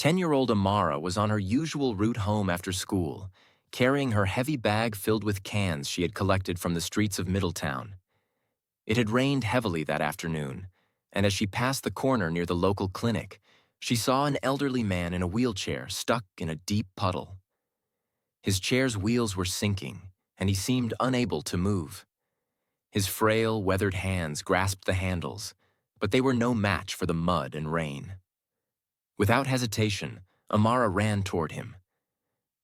10-year-old Amara was on her usual route home after school, carrying her heavy bag filled with cans she had collected from the streets of Middletown. It had rained heavily that afternoon, and as she passed the corner near the local clinic, she saw an elderly man in a wheelchair stuck in a deep puddle. His chair's wheels were sinking, and he seemed unable to move. His frail, weathered hands grasped the handles, but they were no match for the mud and rain. Without hesitation, Amara ran toward him.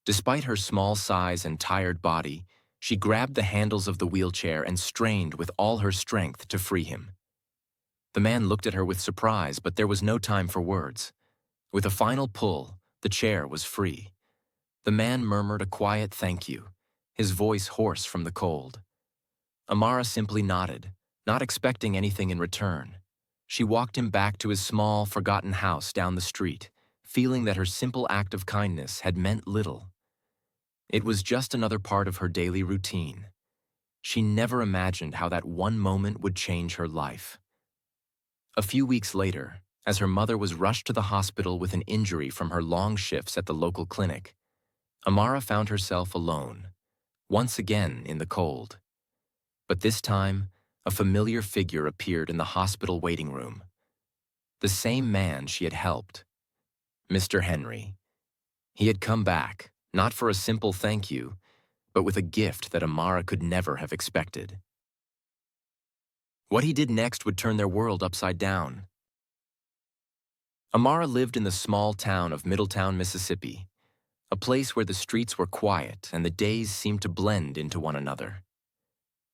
Despite her small size and tired body, she grabbed the handles of the wheelchair and strained with all her strength to free him. The man looked at her with surprise, but there was no time for words. With a final pull, the chair was free. The man murmured a quiet thank you, his voice hoarse from the cold. Amara simply nodded, not expecting anything in return. She walked him back to his small, forgotten house down the street, feeling that her simple act of kindness had meant little. It was just another part of her daily routine. She never imagined how that one moment would change her life. A few weeks later, as her mother was rushed to the hospital with an injury from her long shifts at the local clinic, Amara found herself alone, once again in the cold. But this time, a familiar figure appeared in the hospital waiting room. The same man she had helped, Mr. Henry. He had come back, not for a simple thank you, but with a gift that Amara could never have expected. What he did next would turn their world upside down. Amara lived in the small town of Middletown, Mississippi, a place where the streets were quiet and the days seemed to blend into one another.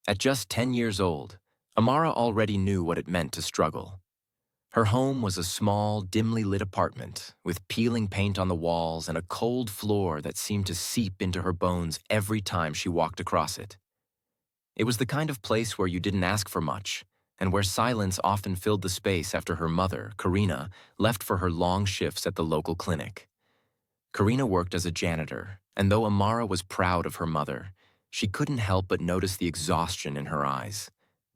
At just 10 years old, Amara already knew what it meant to struggle. Her home was a small, dimly lit apartment with peeling paint on the walls and a cold floor that seemed to seep into her bones every time she walked across it. It was the kind of place where you didn't ask for much, and where silence often filled the space after her mother, Karina, left for her long shifts at the local clinic. Karina worked as a janitor, and though Amara was proud of her mother, she couldn't help but notice the exhaustion in her eyes,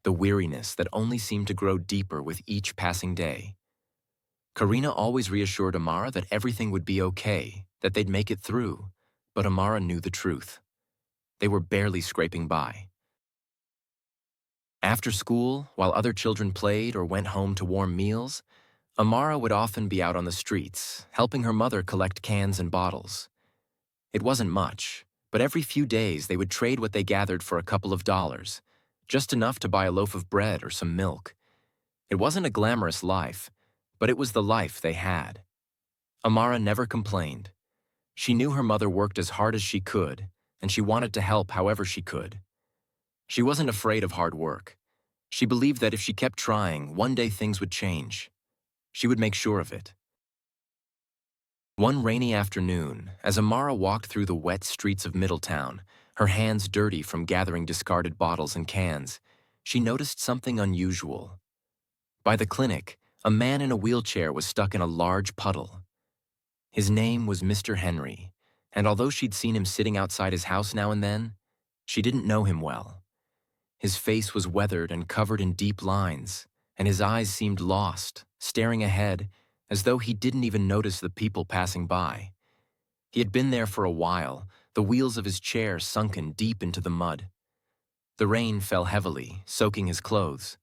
the weariness that only seemed to grow deeper with each passing day. Karina always reassured Amara that everything would be okay, that they'd make it through, but Amara knew the truth. They were barely scraping by. After school, while other children played or went home to warm meals, Amara would often be out on the streets, helping her mother collect cans and bottles. It wasn't much, but every few days they would trade what they gathered for a couple of dollars, just enough to buy a loaf of bread or some milk. It wasn't a glamorous life, but it was the life they had. Amara never complained. She knew her mother worked as hard as she could, and she wanted to help however she could. She wasn't afraid of hard work. She believed that if she kept trying, one day things would change. She would make sure of it. One rainy afternoon, as Amara walked through the wet streets of Middletown, her hands dirty from gathering discarded bottles and cans, she noticed something unusual. By the clinic, a man in a wheelchair was stuck in a large puddle. His name was Mr. Henry, and although she'd seen him sitting outside his house now and then, she didn't know him well. His face was weathered and covered in deep lines, and his eyes seemed lost, staring ahead, as though he didn't even notice the people passing by. He had been there for a while, the wheels of his chair sunken deep into the mud. The rain fell heavily, soaking his clothes,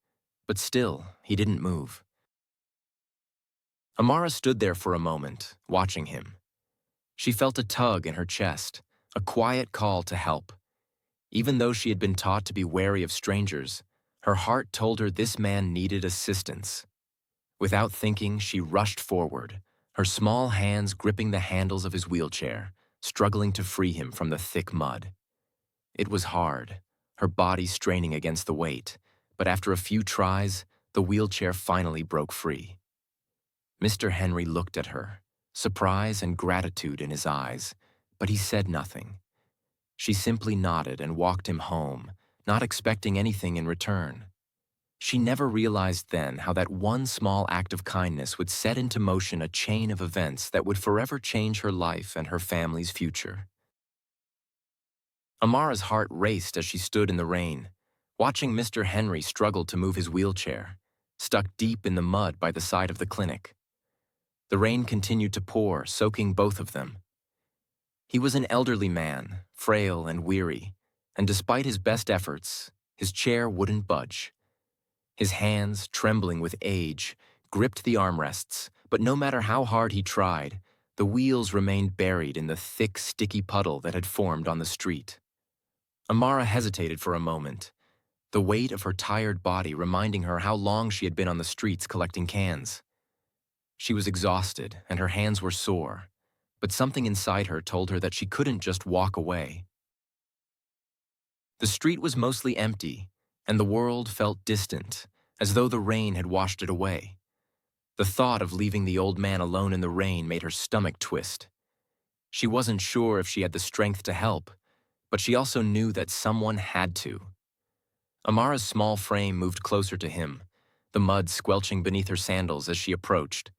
but still, he didn't move. Amara stood there for a moment, watching him. She felt a tug in her chest, a quiet call to help. Even though she had been taught to be wary of strangers, her heart told her this man needed assistance. Without thinking, she rushed forward, her small hands gripping the handles of his wheelchair, struggling to free him from the thick mud. It was hard, her body straining against the weight, but after a few tries, the wheelchair finally broke free. Mr. Henry looked at her, surprise and gratitude in his eyes, but he said nothing. She simply nodded and walked him home, not expecting anything in return. She never realized then how that one small act of kindness would set into motion a chain of events that would forever change her life and her family's future. Amara's heart raced as she stood in the rain, watching Mr. Henry struggle to move his wheelchair, stuck deep in the mud by the side of the clinic. The rain continued to pour, soaking both of them. He was an elderly man, frail and weary, and despite his best efforts, his chair wouldn't budge. His hands, trembling with age, gripped the armrests, but no matter how hard he tried, the wheels remained buried in the thick, sticky puddle that had formed on the street. Amara hesitated for a moment, the weight of her tired body reminding her how long she had been on the streets collecting cans. She was exhausted, and her hands were sore, but something inside her told her that she couldn't just walk away. The street was mostly empty, and the world felt distant, as though the rain had washed it away. The thought of leaving the old man alone in the rain made her stomach twist. She wasn't sure if she had the strength to help, but she also knew that someone had to. Amara's small frame moved closer to him, the mud squelching beneath her sandals as she approached.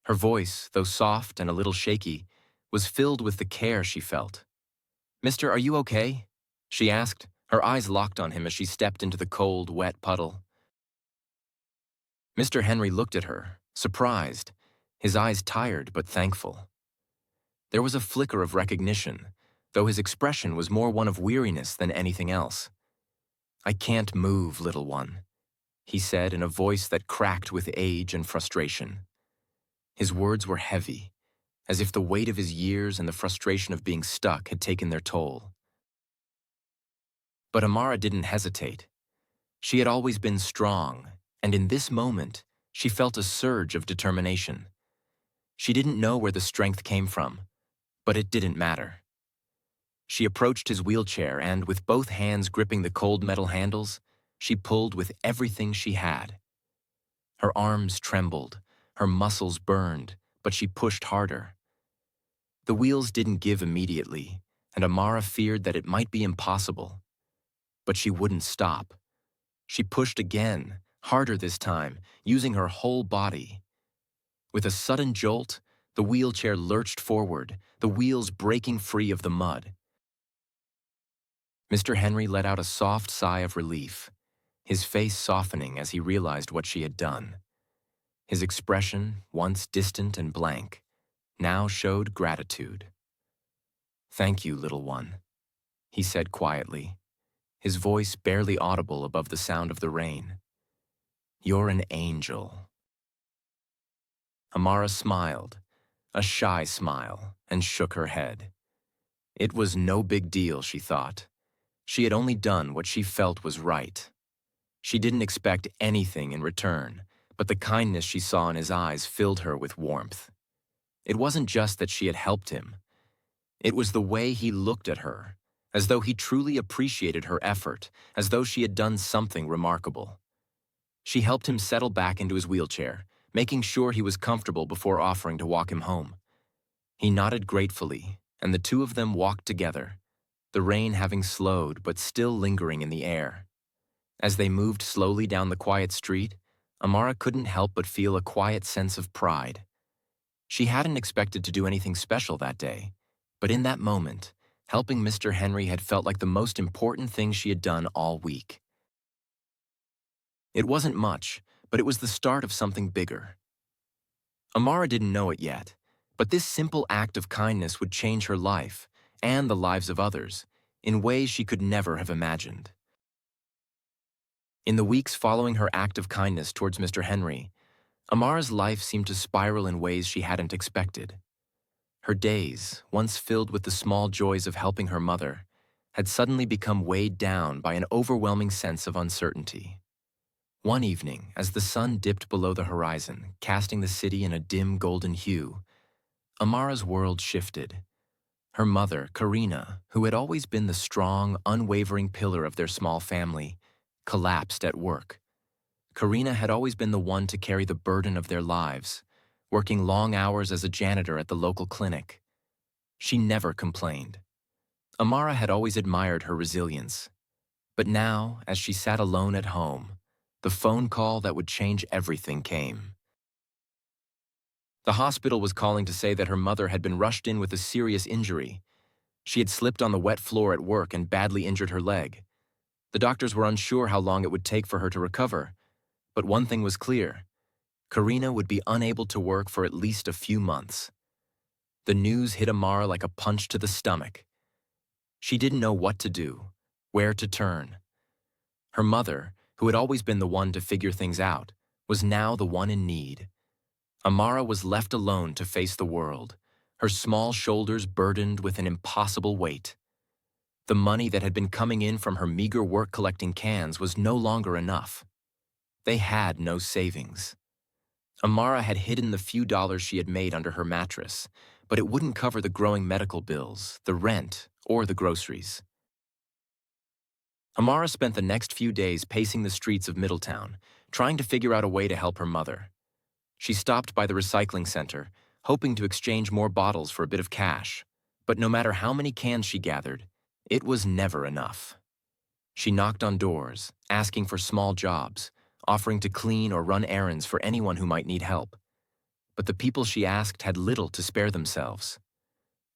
Her voice, though soft and a little shaky, was filled with the care she felt. "Mister, are you okay?" she asked, her eyes locked on him as she stepped into the cold, wet puddle. Mr. Henry looked at her, surprised, his eyes tired but thankful. There was a flicker of recognition, though his expression was more one of weariness than anything else. "I can't move, little one," he said in a voice that cracked with age and frustration. His words were heavy, as if the weight of his years and the frustration of being stuck had taken their toll. But Amara didn't hesitate. She had always been strong, and in this moment, she felt a surge of determination. She didn't know where the strength came from, but it didn't matter. She approached his wheelchair and, with both hands gripping the cold metal handles, she pulled with everything she had. Her arms trembled, her muscles burned, but she pushed harder. The wheels didn't give immediately, and Amara feared that it might be impossible. But she wouldn't stop. She pushed again, harder this time, using her whole body. With a sudden jolt, the wheelchair lurched forward, the wheels breaking free of the mud. Mr. Henry let out a soft sigh of relief, his face softening as he realized what she had done. His expression, once distant and blank, now showed gratitude. "Thank you, little one," he said quietly, his voice barely audible above the sound of the rain. "You're an angel." Amara smiled, a shy smile, and shook her head. It was no big deal, she thought. She had only done what she felt was right. She didn't expect anything in return, but the kindness she saw in his eyes filled her with warmth. It wasn't just that she had helped him. It was the way he looked at her, as though he truly appreciated her effort, as though she had done something remarkable. She helped him settle back into his wheelchair, making sure he was comfortable before offering to walk him home. He nodded gratefully, and the two of them walked together, the rain having slowed but still lingering in the air. As they moved slowly down the quiet street, Amara couldn't help but feel a quiet sense of pride. She hadn't expected to do anything special that day, but in that moment, helping Mr. Henry had felt like the most important thing she had done all week. It wasn't much, but it was the start of something bigger. Amara didn't know it yet, but this simple act of kindness would change her life and the lives of others in ways she could never have imagined. In the weeks following her act of kindness towards Mr. Henry, Amara's life seemed to spiral in ways she hadn't expected. Her days, once filled with the small joys of helping her mother, had suddenly become weighed down by an overwhelming sense of uncertainty. One evening, as the sun dipped below the horizon, casting the city in a dim golden hue, Amara's world shifted. Her mother, Karina, who had always been the strong, unwavering pillar of their small family, collapsed at work. Karina had always been the one to carry the burden of their lives, working long hours as a janitor at the local clinic. She never complained. Amara had always admired her resilience. But now, as she sat alone at home, the phone call that would change everything came. The hospital was calling to say that her mother had been rushed in with a serious injury. She had slipped on the wet floor at work and badly injured her leg. The doctors were unsure how long it would take for her to recover, but one thing was clear: Karina would be unable to work for at least a few months. The news hit Amara like a punch to the stomach. She didn't know what to do, where to turn. Her mother, who had always been the one to figure things out, was now the one in need. Amara was left alone to face the world, her small shoulders burdened with an impossible weight. The money that had been coming in from her meager work collecting cans was no longer enough. They had no savings. Amara had hidden the few dollars she had made under her mattress, but it wouldn't cover the growing medical bills, the rent, or the groceries. Amara spent the next few days pacing the streets of Middletown, trying to figure out a way to help her mother. She stopped by the recycling center, hoping to exchange more bottles for a bit of cash, but no matter how many cans she gathered, it was never enough. She knocked on doors, asking for small jobs, offering to clean or run errands for anyone who might need help. But the people she asked had little to spare themselves.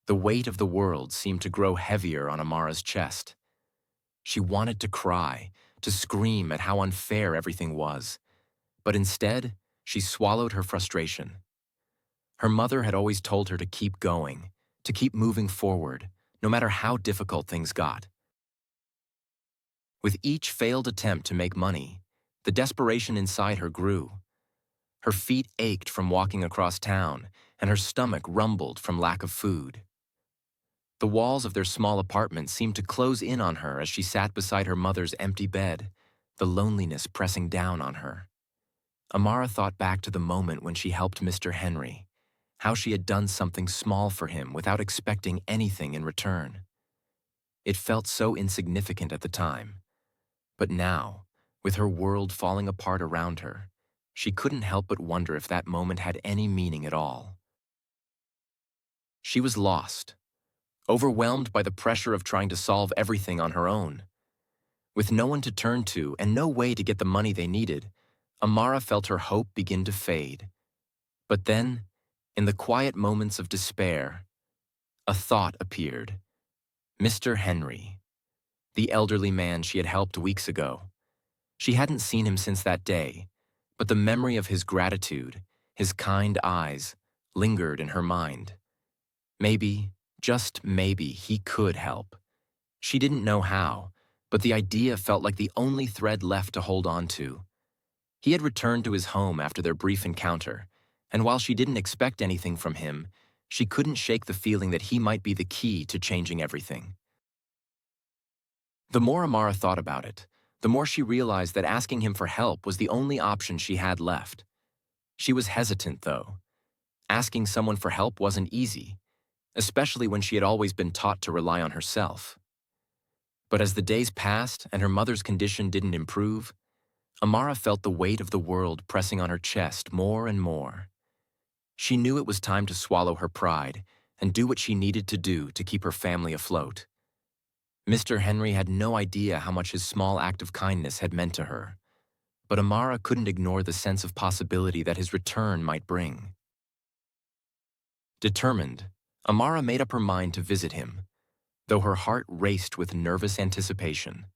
The weight of the world seemed to grow heavier on Amara's chest. She wanted to cry, to scream at how unfair everything was, but instead, she swallowed her frustration. Her mother had always told her to keep going, to keep moving forward, no matter how difficult things got. With each failed attempt to make money, the desperation inside her grew. Her feet ached from walking across town, and her stomach rumbled from lack of food. The walls of their small apartment seemed to close in on her as she sat beside her mother's empty bed, the loneliness pressing down on her. Amara thought back to the moment when she helped Mr. Henry, how she had done something small for him without expecting anything in return. It felt so insignificant at the time, but now, with her world falling apart around her, she couldn't help but wonder if that moment had any meaning at all. She was lost, overwhelmed by the pressure of trying to solve everything on her own. With no one to turn to and no way to get the money they needed, Amara felt her hope begin to fade. But then, in the quiet moments of despair, a thought appeared. Mr. Henry, the elderly man she had helped weeks ago. She hadn't seen him since that day, but the memory of his gratitude, his kind eyes, lingered in her mind. Maybe, just maybe, he could help. She didn't know how, but the idea felt like the only thread left to hold on to. He had returned to his home after their brief encounter, and while she didn't expect anything from him, she couldn't shake the feeling that he might be the key to changing everything. The more Amara thought about it, the more she realized that asking him for help was the only option she had left. She was hesitant, though. Asking someone for help wasn't easy, especially when she had always been taught to rely on herself. But as the days passed and her mother's condition didn't improve, Amara felt the weight of the world pressing on her chest more and more. She knew it was time to swallow her pride and do what she needed to do to keep her family afloat. Mr. Henry had no idea how much his small act of kindness had meant to her, but Amara couldn't ignore the sense of possibility that his return might bring. Determined, Amara made up her mind to visit him, though her heart raced with nervous anticipation.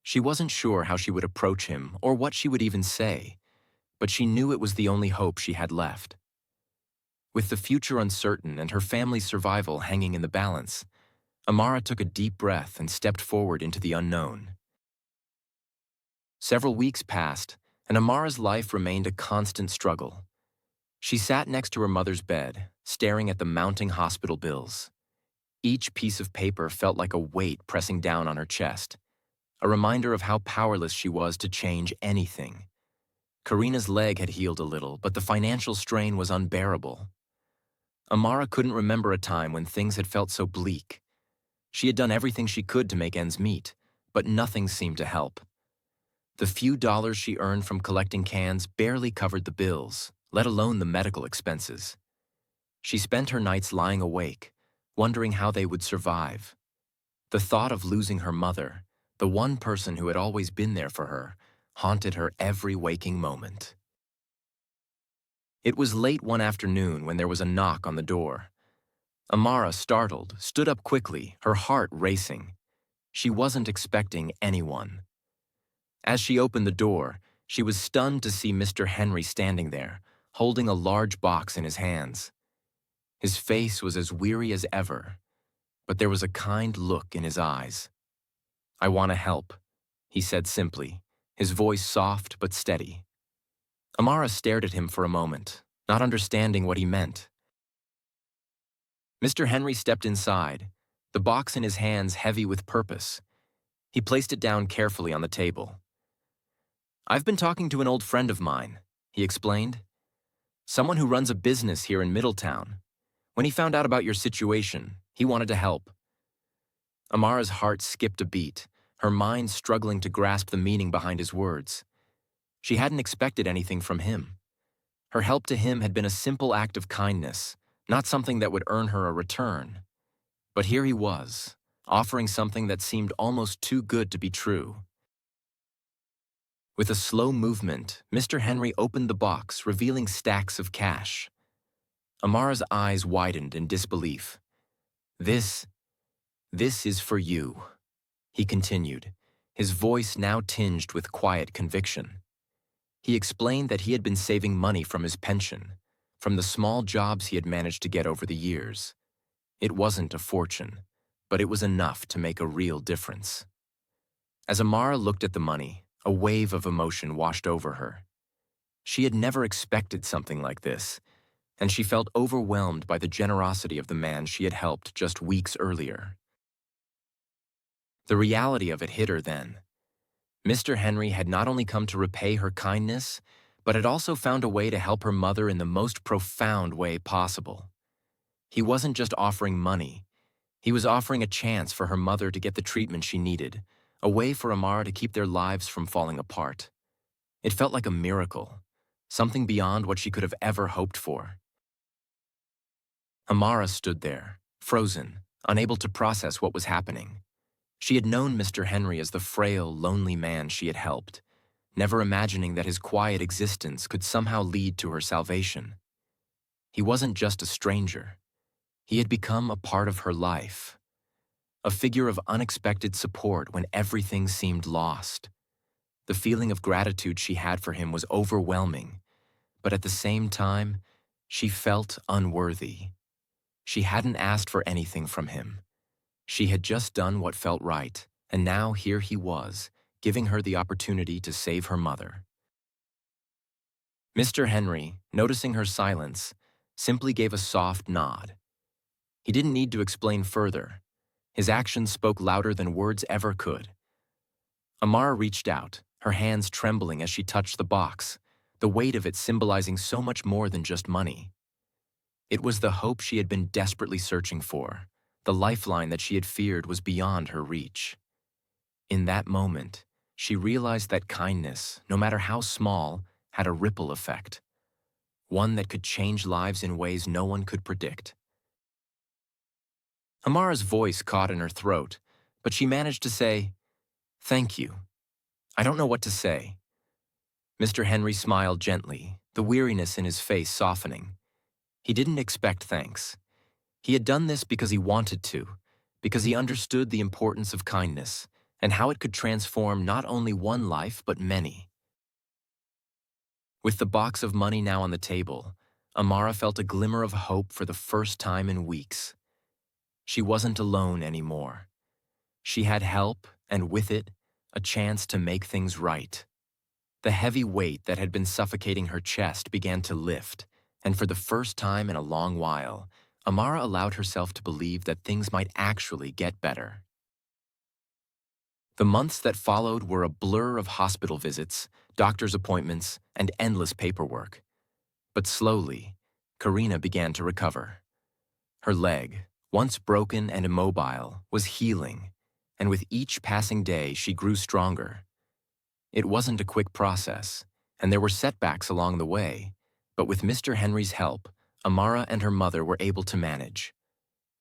She wasn't sure how she would approach him or what she would even say, but she knew it was the only hope she had left. With the future uncertain and her family's survival hanging in the balance, Amara took a deep breath and stepped forward into the unknown. Several weeks passed, and Amara's life remained a constant struggle. She sat next to her mother's bed, staring at the mounting hospital bills. Each piece of paper felt like a weight pressing down on her chest, a reminder of how powerless she was to change anything. Karina's leg had healed a little, but the financial strain was unbearable. Amara couldn't remember a time when things had felt so bleak. She had done everything she could to make ends meet, but nothing seemed to help. The few dollars she earned from collecting cans barely covered the bills, let alone the medical expenses. She spent her nights lying awake, wondering how they would survive. The thought of losing her mother, the one person who had always been there for her, haunted her every waking moment. It was late one afternoon when there was a knock on the door. Amara, startled, stood up quickly, her heart racing. She wasn't expecting anyone. As she opened the door, She was stunned to see Mr. Henry standing there, holding a large box in his hands. His face was as weary as ever, but there was a kind look in his eyes. "I want to help," he said simply, his voice soft but steady. Amara stared at him for a moment, not understanding what he meant. Mr. Henry stepped inside, the box in his hands heavy with purpose. He placed it down carefully on the table. "I've been talking to an old friend of mine," he explained. "Someone who runs a business here in Middletown. When he found out about your situation, he wanted to help." Amara's heart skipped a beat, her mind struggling to grasp the meaning behind his words. She hadn't expected anything from him. Her help to him had been a simple act of kindness, not something that would earn her a return. But here he was, offering something that seemed almost too good to be true. With a slow movement, Mr. Henry opened the box, revealing stacks of cash. Amara's eyes widened in disbelief. This is for you," he continued, his voice now tinged with quiet conviction. He explained that he had been saving money from his pension, from the small jobs he had managed to get over the years. It wasn't a fortune, but it was enough to make a real difference. As Amara looked at the money, a wave of emotion washed over her. She had never expected something like this, and she felt overwhelmed by the generosity of the man she had helped just weeks earlier. The reality of it hit her then. Mr. Henry had not only come to repay her kindness, but had also found a way to help her mother in the most profound way possible. He wasn't just offering money. He was offering a chance for her mother to get the treatment she needed, a way for Amara to keep their lives from falling apart. It felt like a miracle, something beyond what she could have ever hoped for. Amara stood there, frozen, unable to process what was happening. She had known Mr. Henry as the frail, lonely man she had helped, never imagining that his quiet existence could somehow lead to her salvation. He wasn't just a stranger. He had become a part of her life, a figure of unexpected support when everything seemed lost. The feeling of gratitude she had for him was overwhelming, but at the same time, she felt unworthy. She hadn't asked for anything from him. She had just done what felt right, and now here he was, giving her the opportunity to save her mother. Mr. Henry, noticing her silence, simply gave a soft nod. He didn't need to explain further. His actions spoke louder than words ever could. Amara reached out, her hands trembling as she touched the box, the weight of it symbolizing so much more than just money. It was the hope she had been desperately searching for. The lifeline that she had feared was beyond her reach. In that moment, she realized that kindness, no matter how small, had a ripple effect, one that could change lives in ways no one could predict. Amara's voice caught in her throat, but she managed to say, "Thank you. I don't know what to say." Mr. Henry smiled gently, the weariness in his face softening. He didn't expect thanks. He had done this because he wanted to, because he understood the importance of kindness and how it could transform not only one life but many. With the box of money now on the table, Amara felt a glimmer of hope for the first time in weeks. She wasn't alone anymore. She had help, and with it, a chance to make things right. The heavy weight that had been suffocating her chest began to lift, and for the first time in a long while, Amara allowed herself to believe that things might actually get better. The months that followed were a blur of hospital visits, doctor's appointments, and endless paperwork. But slowly, Karina began to recover. Her leg, once broken and immobile, was healing, and with each passing day she grew stronger. It wasn't a quick process, and there were setbacks along the way, but with Mr. Henry's help, Amara and her mother were able to manage.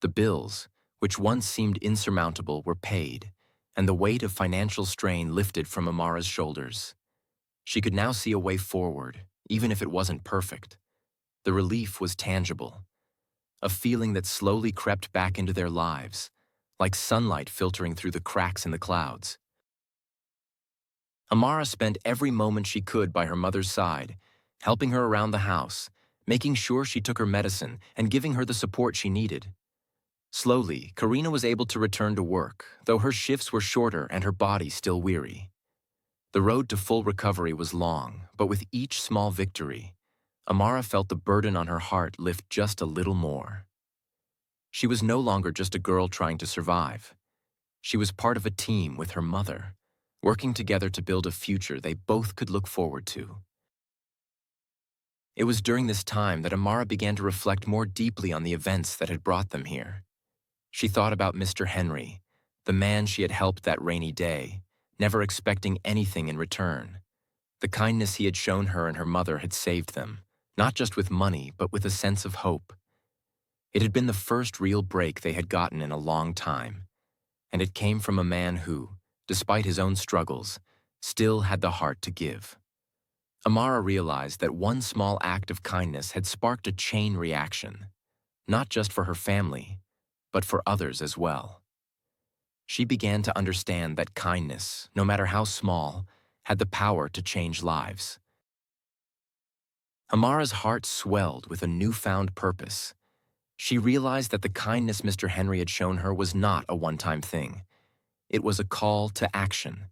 The bills, which once seemed insurmountable, were paid, and the weight of financial strain lifted from Amara's shoulders. She could now see a way forward, even if it wasn't perfect. The relief was tangible, a feeling that slowly crept back into their lives, like sunlight filtering through the cracks in the clouds. Amara spent every moment she could by her mother's side, helping her around the house, making sure she took her medicine, and giving her the support she needed. Slowly, Karina was able to return to work, though her shifts were shorter and her body still weary. The road to full recovery was long, but with each small victory, Amara felt the burden on her heart lift just a little more. She was no longer just a girl trying to survive. She was part of a team with her mother, working together to build a future they both could look forward to. It was during this time that Amara began to reflect more deeply on the events that had brought them here. She thought about Mr. Henry, the man she had helped that rainy day, never expecting anything in return. The kindness he had shown her and her mother had saved them, not just with money, but with a sense of hope. It had been the first real break they had gotten in a long time, and it came from a man who, despite his own struggles, still had the heart to give. Amara realized that one small act of kindness had sparked a chain reaction, not just for her family, but for others as well. She began to understand that kindness, no matter how small, had the power to change lives. Amara's heart swelled with a newfound purpose. She realized that the kindness Mr. Henry had shown her was not a one-time thing. It was a call to action.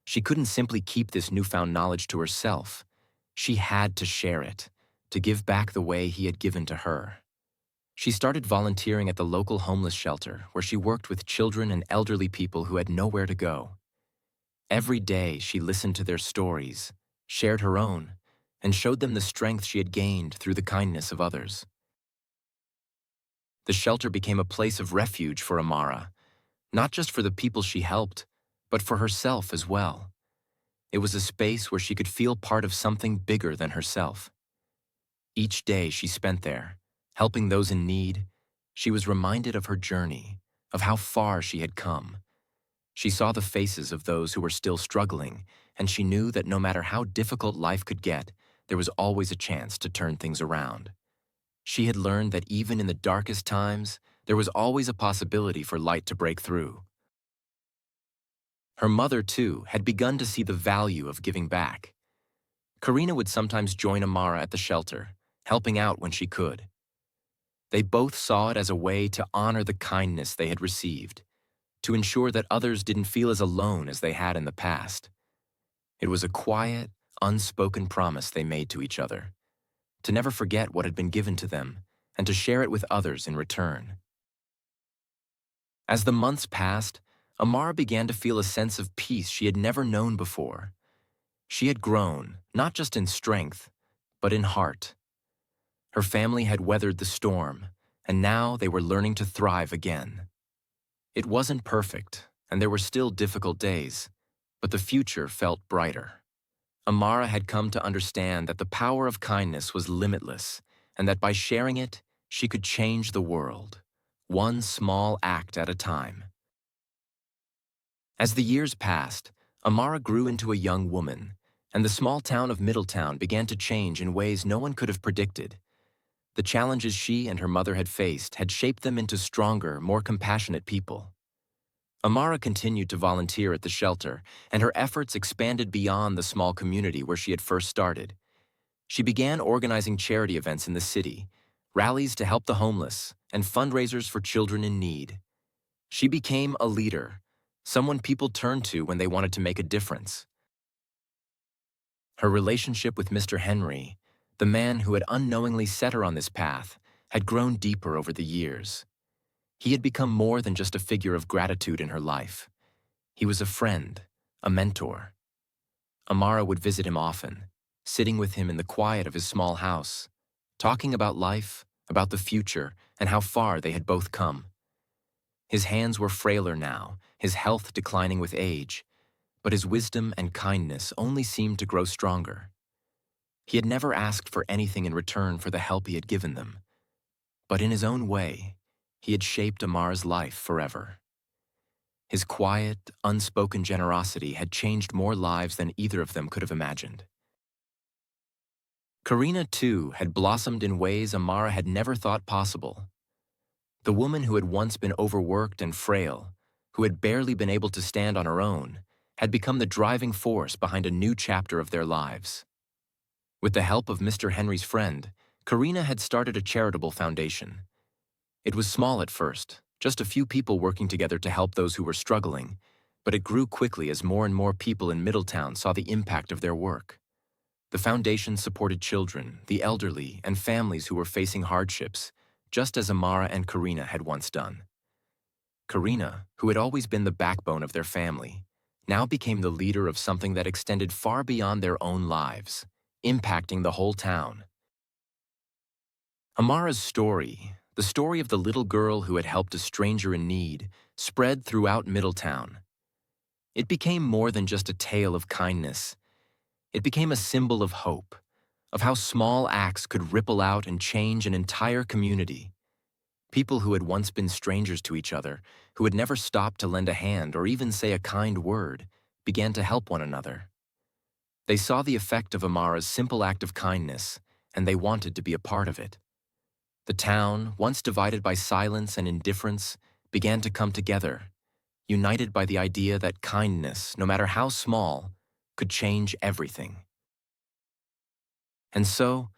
She couldn't simply keep this newfound knowledge to herself. She had to share it, to give back the way he had given to her. She started volunteering at the local homeless shelter, where she worked with children and elderly people who had nowhere to go. Every day, she listened to their stories, shared her own, and showed them the strength she had gained through the kindness of others. The shelter became a place of refuge for Amara, not just for the people she helped, but for herself as well. It was a space where she could feel part of something bigger than herself. Each day she spent there, helping those in need, she was reminded of her journey, of how far she had come. She saw the faces of those who were still struggling, and she knew that no matter how difficult life could get, there was always a chance to turn things around. She had learned that even in the darkest times, there was always a possibility for light to break through. Her mother, too, had begun to see the value of giving back. Karina would sometimes join Amara at the shelter, helping out when she could. They both saw it as a way to honor the kindness they had received, to ensure that others didn't feel as alone as they had in the past. It was a quiet, unspoken promise they made to each other, to never forget what had been given to them and to share it with others in return. As the months passed, Amara began to feel a sense of peace she had never known before. She had grown, not just in strength, but in heart. Her family had weathered the storm, and now they were learning to thrive again. It wasn't perfect, and there were still difficult days, but the future felt brighter. Amara had come to understand that the power of kindness was limitless, and that by sharing it, she could change the world, one small act at a time. As the years passed, Amara grew into a young woman, and the small town of Middletown began to change in ways no one could have predicted. The challenges she and her mother had faced had shaped them into stronger, more compassionate people. Amara continued to volunteer at the shelter, and her efforts expanded beyond the small community where she had first started. She began organizing charity events in the city, rallies to help the homeless, and fundraisers for children in need. She became a leader, someone people turned to when they wanted to make a difference. Her relationship with Mr. Henry, the man who had unknowingly set her on this path, had grown deeper over the years. He had become more than just a figure of gratitude in her life. He was a friend, a mentor. Amara would visit him often, sitting with him in the quiet of his small house, talking about life, about the future, and how far they had both come. His hands were frailer now, his health declining with age, but his wisdom and kindness only seemed to grow stronger. He had never asked for anything in return for the help he had given them, but in his own way, he had shaped Amara's life forever. His quiet, unspoken generosity had changed more lives than either of them could have imagined. Karina, too, had blossomed in ways Amara had never thought possible. The woman who had once been overworked and frail, who had barely been able to stand on her own, had become the driving force behind a new chapter of their lives. With the help of Mr. Henry's friend, Karina had started a charitable foundation. It was small at first, just a few people working together to help those who were struggling, but it grew quickly as more and more people in Middletown saw the impact of their work. The foundation supported children, the elderly, and families who were facing hardships, just as Amara and Karina had once done. Karina, who had always been the backbone of their family, now became the leader of something that extended far beyond their own lives, impacting the whole town. Amara's story, the story of the little girl who had helped a stranger in need, spread throughout Middletown. It became more than just a tale of kindness. It became a symbol of hope, of how small acts could ripple out and change an entire community. People who had once been strangers to each other, who had never stopped to lend a hand or even say a kind word, began to help one another. They saw the effect of Amara's simple act of kindness, and they wanted to be a part of it. The town, once divided by silence and indifference, began to come together, united by the idea that kindness, no matter how small, could change everything. And so,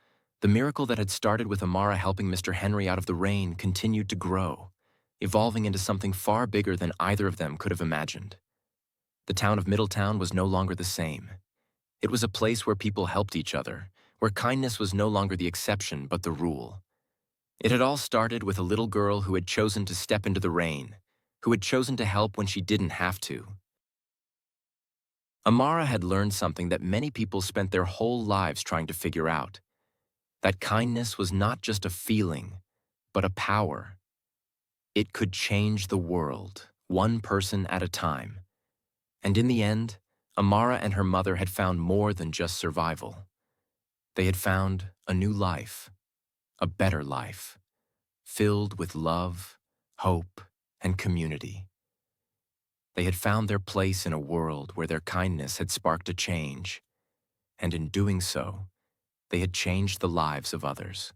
the miracle that had started with Amara helping Mr. Henry out of the rain continued to grow, evolving into something far bigger than either of them could have imagined. The town of Middletown was no longer the same. It was a place where people helped each other, where kindness was no longer the exception but the rule. It had all started with a little girl who had chosen to step into the rain, who had chosen to help when she didn't have to. Amara had learned something that many people spent their whole lives trying to figure out: that kindness was not just a feeling, but a power. It could change the world, one person at a time. And in the end, Amara and her mother had found more than just survival. They had found a new life, a better life, filled with love, hope, and community. They had found their place in a world where their kindness had sparked a change, and in doing so, they had changed the lives of others.